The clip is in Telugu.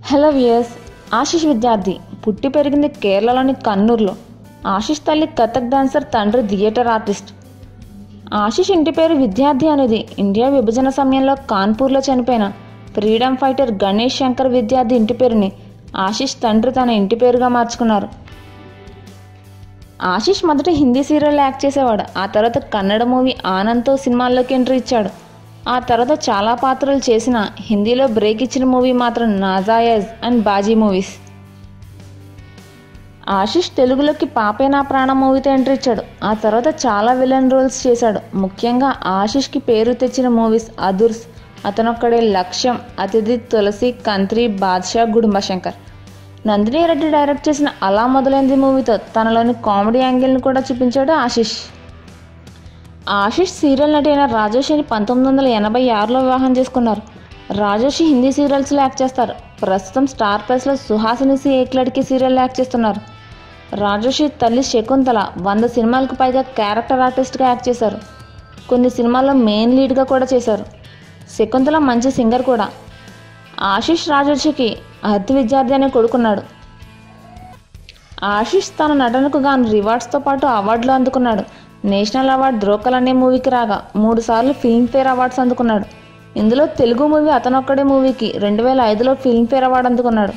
హలో వ్యూయర్స్, ఆశిష్ విద్యార్థి పుట్టి పెరిగింది కేరళలోని కన్నూర్లో. ఆశిష్ తల్లి కథక్ డాన్సర్, తండ్రి థియేటర్ ఆర్టిస్ట్. ఆశిష్ ఇంటి పేరు విద్యార్థి అనేది ఇండియా విభజన సమయంలో కాన్పూర్లో చనిపోయిన ఫ్రీడమ్ ఫైటర్ గణేష్ శంకర్ విద్యార్థి ఇంటి పేరుని ఆశిష్ తండ్రి తన ఇంటి పేరుగా మార్చుకున్నారు. ఆశిష్ మొదట హిందీ సీరియల్లో యాక్ట్ చేసేవాడు. ఆ తర్వాత కన్నడ మూవీ ఆనంద్తో సినిమాల్లోకి ఎంట్రీ ఇచ్చాడు. ఆ తర్వాత చాలా పాత్రలు చేసిన హిందీలో బ్రేక్ ఇచ్చిన మూవీ మాత్రం నాజాయజ్ అండ్ బాజీ మూవీస్. ఆశిష్ తెలుగులోకి పాపే నా ప్రాణం మూవీతో ఎంట్రీ ఇచ్చాడు. ఆ తర్వాత చాలా విలన్ రోల్స్ చేశాడు. ముఖ్యంగా ఆశిష్కి పేరు తెచ్చిన మూవీస్ అదుర్స్, అతనొక్కడే, లక్ష్యం, అతిథి, తులసి, కంత్రి, బాద్షా, గుడుంబశంకర్. నందిని రెడ్డి డైరెక్ట్ చేసిన అలా మొదలైంది మూవీతో తనలోని కామెడీ యాంగిల్ని కూడా చూపించాడు ఆశిష్. ఆశిష్ సీరియల్ నటి అయిన రాజోషిని 1986లో వివాహం చేసుకున్నారు. రాజోషి హిందీ సీరియల్స్లో యాక్ట్ చేస్తారు. ప్రస్తుతం స్టార్ ప్లస్లో సుహాసిని సి ఏక్ లడ్కీ సీరియల్లో యాక్ట్ చేస్తున్నారు. రాజోషి తల్లి శకుంతల 100 సినిమాలకు పైగా క్యారెక్టర్ ఆర్టిస్ట్గా యాక్ట్ చేశారు. కొన్ని సినిమాల్లో మెయిన్ లీడ్గా కూడా చేశారు. శకుంతల మంచి సింగర్ కూడా. ఆశిష్ రాజోషికి అతి విద్యార్థి అనే కొడుకున్నాడు. ఆశిష్ తన నటనకు గాను రివార్డ్స్తో పాటు అవార్డులు అందుకున్నాడు. నేషనల్ అవార్డు ద్రోకల్ అనే మూవీకి రాగా 3 సార్లు ఫిల్మ్ఫేర్ అవార్డ్స్ అందుకున్నాడు. ఇందులో తెలుగు మూవీ అతనొక్కడే మూవీకి 2005లో ఫిల్మ్ఫేర్ అవార్డు అందుకున్నాడు.